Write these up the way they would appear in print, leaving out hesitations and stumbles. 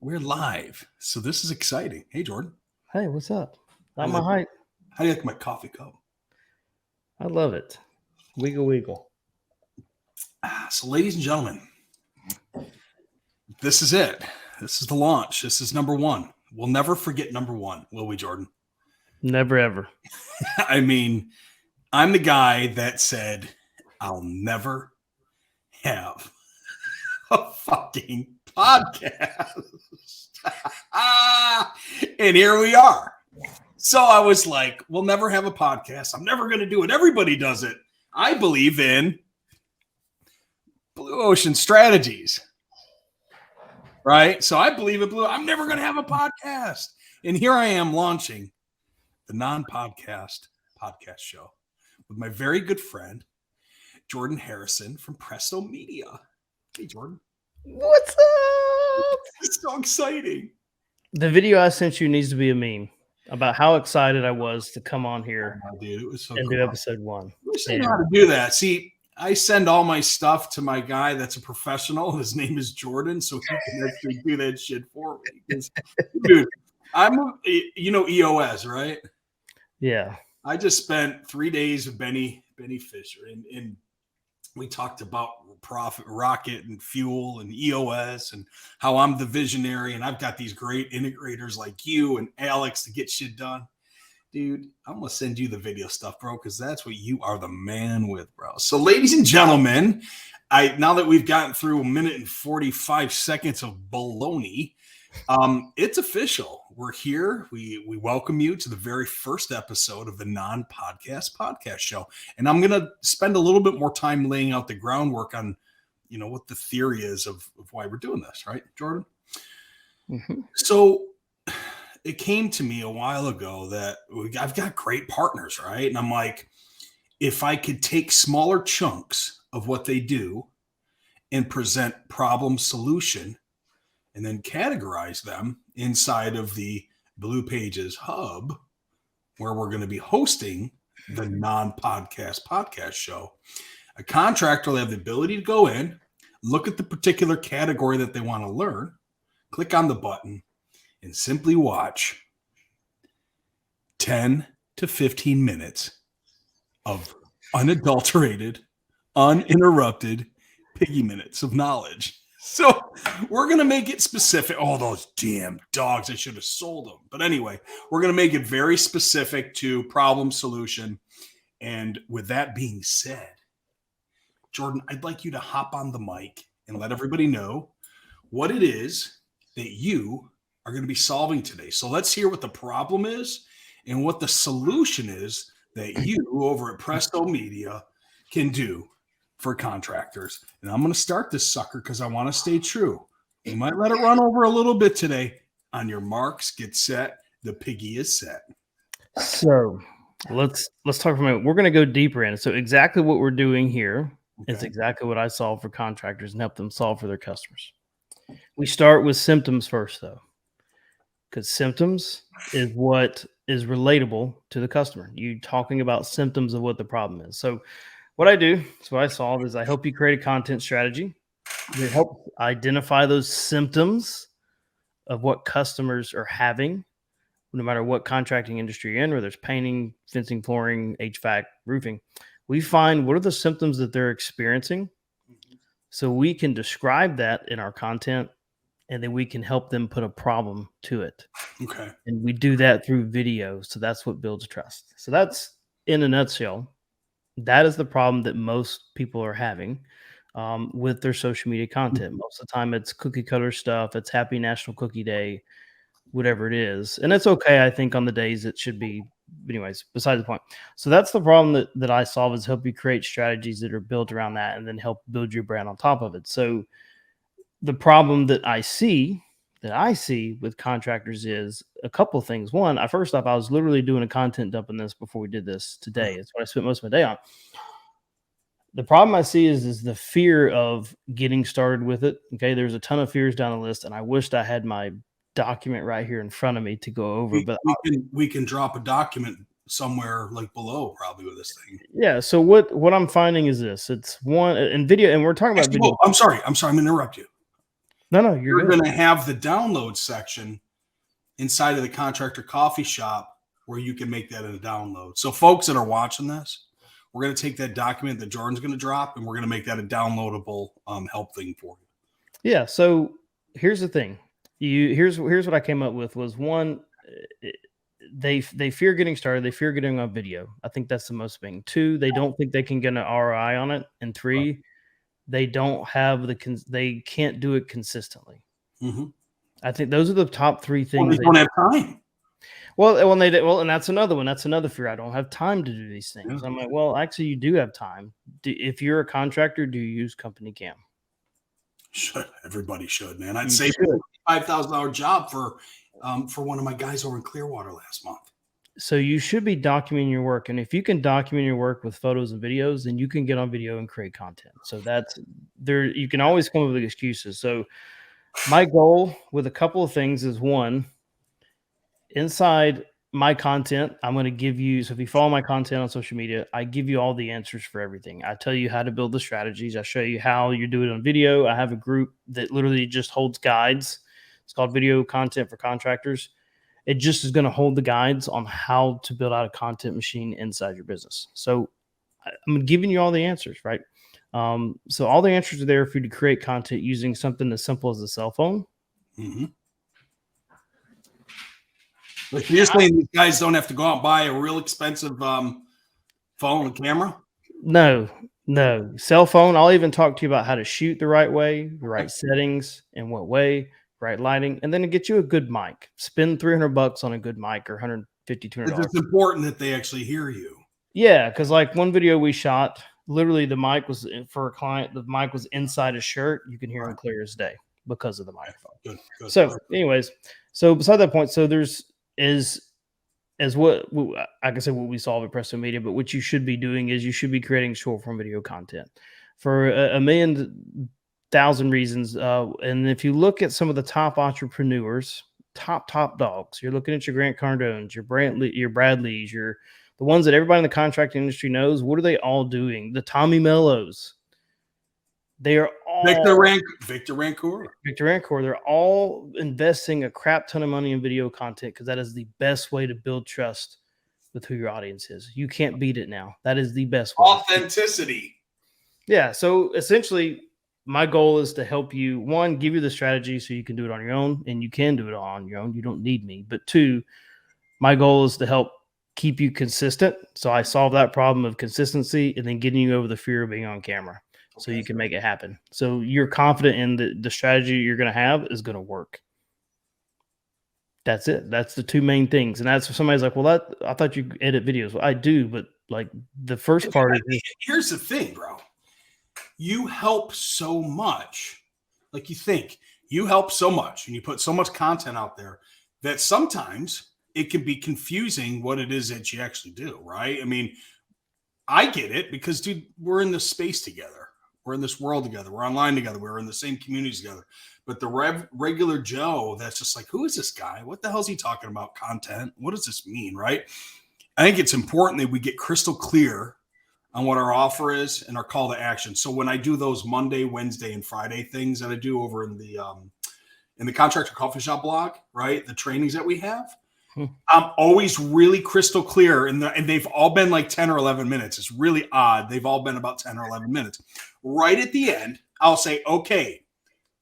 We're live, so this is exciting. Hey, Jordan. Hey, what's up? How Not do my you like, height. how do you like my coffee cup? I love it. Wiggle, wiggle. So, ladies and gentlemen, this is it. This is the launch. This is number one. We'll never forget number one, will we, Jordan? Never ever. I mean, I'm the guy that said, I'll never have a fucking podcast. And here we are. So I was like, we'll never have a podcast. I'm never going to do it. Everybody does it. I believe in blue ocean strategies, right? So I believe in blue. I'm never going to have a podcast. And here I am launching the non-podcast podcast show with my very good friend, Jordan Harrison from Presto Media. Hey, Jordan. What's up? It's so exciting. The video I sent you needs to be a meme about how excited I was to come on here Dude, it was so and cool. do episode 1. We should know how to do that. See, I send all my stuff to my guy that's a professional. His name is Jordan, so he can actually do that shit for me. Dude, I'm, EOS, right? Yeah. I just spent 3 days with Benny Fisher, and we talked about profit, rocket, and fuel, and EOS, and how I'm the visionary, and I've got these great integrators like you and Alex to get shit done. Dude, I'm going to send you the video stuff, bro, because that's what you are the man with, bro. So, ladies and gentlemen, now that we've gotten through 1 minute and 45 seconds of baloney, it's official. We're here. We welcome you to the very first episode of the non-podcast podcast show. And I'm going to spend a little bit more time laying out the groundwork on, what the theory is of why we're doing this, right, Jordan? Mm-hmm. So it came to me a while ago that I've got great partners, right? And I'm like, if I could take smaller chunks of what they do and present problem solution and then categorize them inside of the Blue Pages hub, where we're going to be hosting the non-podcast podcast show, a contractor will have the ability to go in, look at the particular category that they want to learn, click on the button, and simply watch 10 to 15 minutes of unadulterated, uninterrupted piggy minutes of knowledge. So we're going to make it specific. Oh, those damn dogs. I should have sold them. But anyway, we're going to make it very specific to problem solution. And with that being said, Jordan, I'd like you to hop on the mic and let everybody know what it is that you are going to be solving today. So let's hear what the problem is and what the solution is that you over at Presto Media can do for contractors. And I'm going to start this sucker because I want to stay true. We might let it run over a little bit today. On your marks, get set. The piggy is set. So let's talk for a minute. We're going to go deeper in. So exactly what we're doing here is exactly what I solve for contractors and help them solve for their customers. We start with symptoms first, though, because symptoms is what is relatable to the customer. You talking about symptoms of what the problem is. So what I do, so what I solve is I help you create a content strategy that helps identify those symptoms of what customers are having, no matter what contracting industry you're in, whether it's painting, fencing, flooring, HVAC, roofing. We find what are the symptoms that they're experiencing, so we can describe that in our content, and then we can help them put a problem to it. Okay. And we do that through video. So that's what builds trust. So that's, in a nutshell, that is the problem that most people are having with their social media content. Most of the time it's cookie cutter stuff. It's Happy National Cookie Day, whatever it is. And it's okay, I think, on the days it should be. Anyways, besides the point. So that's the problem that I solve, is help you create strategies that are built around that and then help build your brand on top of it. So the problem that I see with contractors is a couple of things. One, first off, I was literally doing a content dump in this before we did this today. It's what I spent most of my day on. The problem I see is the fear of getting started with it. Okay, there's a ton of fears down the list, and I wished I had my document right here in front of me to go over. But we can drop a document somewhere like below probably with this thing. Yeah. So what I'm finding is this. It's one in video, and we're talking about video. I'm sorry. I'm going to interrupt you. No, you're You're good. going to have the download section inside of the contractor coffee shop where you can make that in a download. So folks that are watching this, we're going to take that document that Jordan's going to drop and we're going to make that a downloadable help thing for you. Yeah. So here's the thing. Here's what I came up with was one. They fear getting started. They fear getting on video. I think that's the most thing. Two, they don't think they can get an ROI on it. And three, they don't have they can't do it consistently. Mm-hmm. I think those are the top three things. Well, they don't have time. Well, and that's another one. That's another fear. I don't have time to do these things. Yeah. I'm like, well, actually, you do have time. If you're a contractor, do you use company cam? Should. Everybody should, man. I'd say $5,000 job for one of my guys over in Clearwater last month. So you should be documenting your work. And if you can document your work with photos and videos, then you can get on video and create content. So that's there. You can always come up with excuses. So my goal with a couple of things is one, inside my content, I'm going to give you, so if you follow my content on social media, I give you all the answers for everything. I tell you how to build the strategies. I show you how you do it on video. I have a group that literally just holds guides. It's called Video Content for Contractors. It just is going to hold the guides on how to build out a content machine inside your business. So I'm giving you all the answers, right? So all the answers are there for you to create content using something as simple as a cell phone. Mm-hmm. Like you're saying these guys don't have to go out and buy a real expensive phone and camera? No. Cell phone. I'll even talk to you about how to shoot the right way, the right settings, in what way, right lighting, and then to get you a good mic. Spend $300 on a good mic or $150, $200. It's important that they actually hear you. Yeah, because like one video we shot, literally the mic was for a client. The mic was inside a shirt. You can hear him clear as day because of the microphone. Good. So, anyways, so beside that point, so there's as what like I said, what we solve at Presto Media, but what you should be doing is you should be creating short form video content for a million thousand reasons. And if you look at some of the top entrepreneurs, top dogs, you're looking at your Grant Cardones, your Bradleys, the ones that everybody in the contracting industry knows. What are they all doing? The Tommy Mellos. They are all Victor Rancour. They're all investing a crap ton of money in video content because that is the best way to build trust with who your audience is. You can't beat it now. That is the best way. Authenticity. Yeah. So essentially, my goal is to help you, one, give you the strategy so you can do it on your own, and you can do it all on your own. You don't need me. But two, my goal is to help keep you consistent. So I solve that problem of consistency and then getting you over the fear of being on camera. So you can make it happen. So you're confident in the strategy you're going to have is going to work. That's it. That's the two main things. And that's somebody's like, well, I thought you edit videos. Well, I do, but like the first part is here's the thing, bro. You help so much. Like you help so much and you put so much content out there that sometimes it can be confusing what it is that you actually do, right? I mean, I get it because, dude, we're in this space together. We're in this world together. We're online together. We're in the same communities together. But the regular Joe, that's just like, who is this guy? What the hell is he talking about? Content? What does this mean, right? I think it's important that we get crystal clear on what our offer is and our call to action. So when I do those Monday, Wednesday, and Friday things that I do over in the Contractor Coffee Shop blog, right? The trainings that we have, I'm always really crystal clear, and they've all been like 10 or 11 minutes. It's really odd. They've all been about 10 or 11 minutes. Right at the end, I'll say, okay,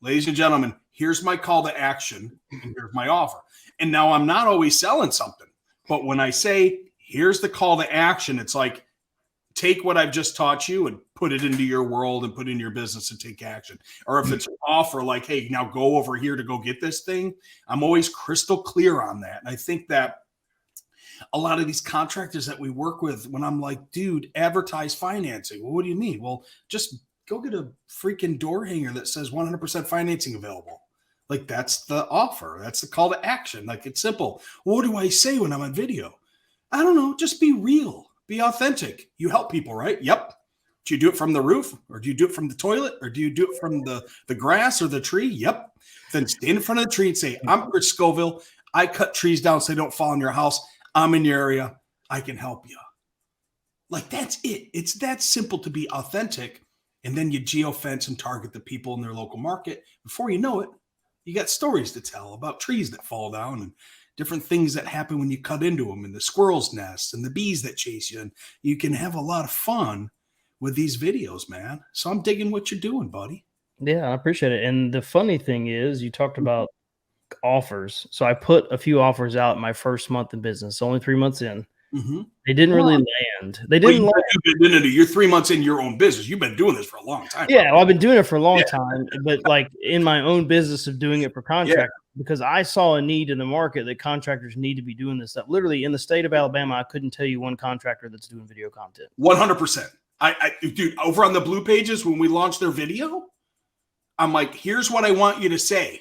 ladies and gentlemen, here's my call to action, and here's my offer. And now I'm not always selling something, but when I say, here's the call to action, it's like, take what I've just taught you and put it into your world and put it in your business and take action. Or if it's an offer like, hey, now go over here to go get this thing, I'm always crystal clear on that. And I think that a lot of these contractors that we work with, when I'm like, dude, advertise financing. Well, what do you mean? Well, just go get a freaking door hanger that says 100% financing available. Like that's the offer. That's the call to action. Like it's simple. Well, what do I say when I'm on video? I don't know. Just be real. Be authentic. You help people, right? Yep. Do you do it from the roof, or do you do it from the toilet, or do you do it from the grass or the tree? Yep. Then stand in front of the tree and say, I'm Rich Scoville. I cut trees down so they don't fall in your house. I'm in your area. I can help you. Like that's it. It's that simple to be authentic. And then you geofence and target the people in their local market. Before you know it, You got stories to tell about trees that fall down and different things that happen when you cut into them, and the squirrels' nests and the bees that chase you. And you can have a lot of fun with these videos, man. So I'm digging what you're doing, buddy. Yeah, I appreciate it. And the funny thing is, you talked about offers. So I put a few offers out my first month in business, only 3 months in. Mm-hmm. They didn't really land. They Well, didn't land. you're 3 months in your own business. You've been doing this for a long time. Yeah, well, I've been doing it for a long Yeah. time, but like in my own business of doing it for contractors, because I saw a need in the market that contractors need to be doing this stuff. Literally in the state of Alabama, I couldn't tell you one contractor that's doing video content. 100%. Dude, over on the Blue Pages, when we launched their video, I'm like, here's what I want you to say.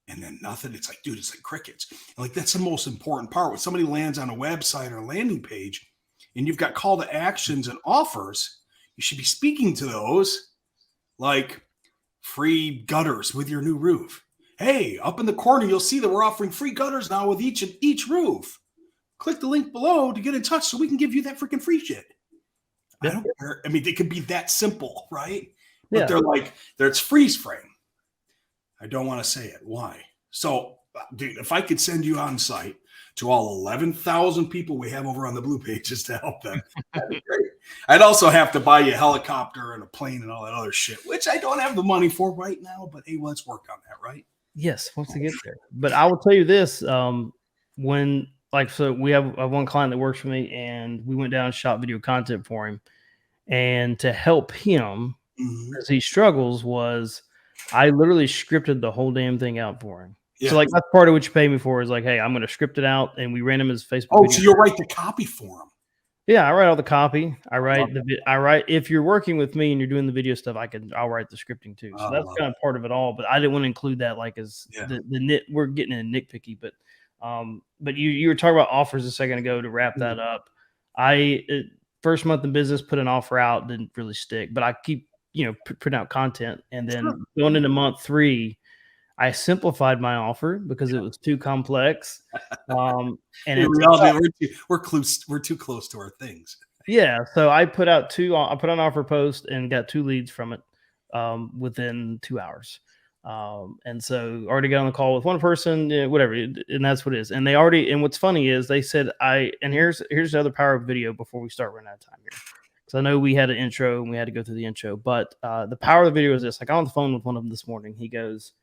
And then nothing. It's like, dude, it's like crickets. And like, that's the most important part. When somebody lands on a website or a landing page and you've got call to actions and offers, you should be speaking to those like free gutters with your new roof. Hey, up in the corner, you'll see that we're offering free gutters now with each roof. Click the link below to get in touch so we can give you that freaking free shit. I don't care. I mean, it could be that simple, right? But they're like, it's freeze frame. I don't want to say it. Why? So, dude, if I could send you on site to all 11,000 people we have over on the Blue Pages to help them, that'd be great. I'd also have to buy you a helicopter and a plane and all that other shit, which I don't have the money for right now. But hey, let's work on that, right? Yes, once we get there. But I will tell you this: when so we have one client that works for me, and we went down and shot video content for him, and to help him as he struggles I literally scripted the whole damn thing out for him. Yeah. So like that's part of what you pay me for is like, hey, I'm going to script it out, and we ran him his Facebook. Oh, so you'll write the copy for him? Yeah, I write all the copy. I write if you're working with me and you're doing the video stuff, I'll write the scripting too. So that's kind of part of it all. But I didn't want to include that like as the we're getting in nitpicky. But you were talking about offers a second ago to wrap that up. First month in business, put an offer out, didn't really stick, but I keep putting out content, and then going into month 3, I simplified my offer because it was too complex. And we're too close to our things. Yeah. So I put out an offer post and got 2 leads from it within 2 hours. And so already got on the call with one person, whatever. And that's what it is. And and what's funny is they said, here's the other power of video before we start running out of time here. So I know we had an intro and we had to go through the intro, but the power of the video is this. I got on the phone with one of them this morning. He goes,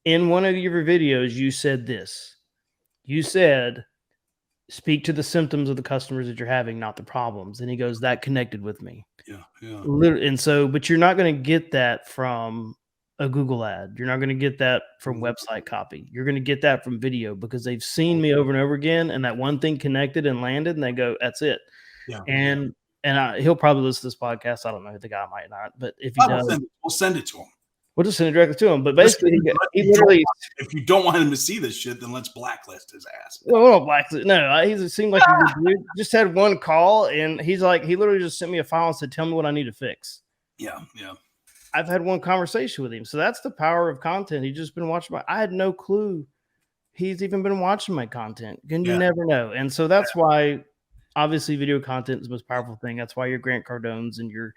in one of your videos, you said this. You said, speak to the symptoms of the customers that you're having, not the problems. And he goes, that connected with me. Yeah. And so, but you're not going to get that from a Google ad. You're not going to get that from website copy. You're going to get that from video because they've seen me over and over again. And that one thing connected and landed, and they go, that's it. Yeah. And he'll probably listen to this podcast. I don't know. The guy might not, but if he does, we'll send it to him. We'll just send it directly to him. But basically, he literally, if you don't want him to see this shit, then let's blacklist his ass. Well, we don't blacklist. No, he seemed like a good dude. Just had one call, and he literally just sent me a file and said, tell me what I need to fix. Yeah. I've had one conversation with him. So that's the power of content. He's just been watching I had no clue he's even been watching my content. And you never know. And so that's why obviously video content is the most powerful thing. That's why your Grant Cardones and your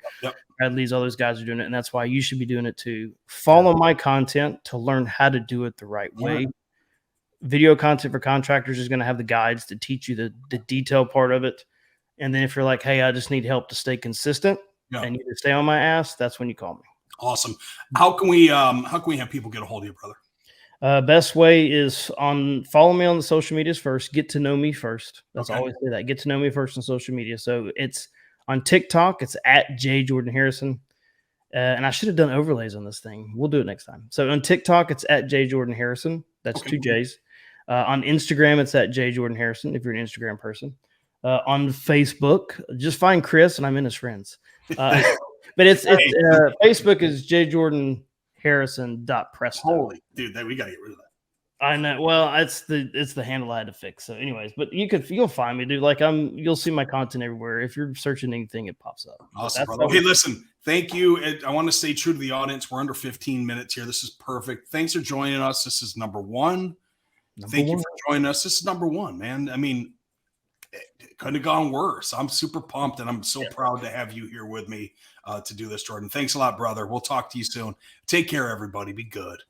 Bradleys, all those guys are doing it. And that's why you should be doing it too. Follow my content to learn how to do it the right way. Video content for contractors is going to have the guides to teach you the detail part of it. And then if you're like, hey, I just need help to stay consistent and you to stay on my ass, that's when you call me. Awesome. How can we have people get a hold of you, brother? Best way is follow me on the social medias first. Get to know me first. That's always say that. Get to know me first on social media. So it's on TikTok. It's at J Jordan Harrison. And I should have done overlays on this thing. We'll do it next time. So on TikTok, it's at J Jordan Harrison. That's 2 J's. On Instagram, it's at J Jordan Harrison. If you're an Instagram person. On Facebook, just find Chris and I'm in his friends. But it's Facebook is J Jordan Harrison.Presto. Holy dude, we gotta get rid of that. I know. Well, it's the handle I had to fix. So, anyways, but you'll find me, dude. Like you'll see my content everywhere. If you're searching anything, it pops up. Awesome, brother. Hey, listen, thank you. I want to stay true to the audience. We're under 15 minutes here. This is perfect. Thanks for joining us. This is number one. Thank you for joining us. This is number one, man. I mean, it couldn't have gone worse. I'm super pumped, and I'm so proud to have you here with me to do this, Jordan. Thanks a lot, brother. We'll talk to you soon. Take care, everybody. Be good.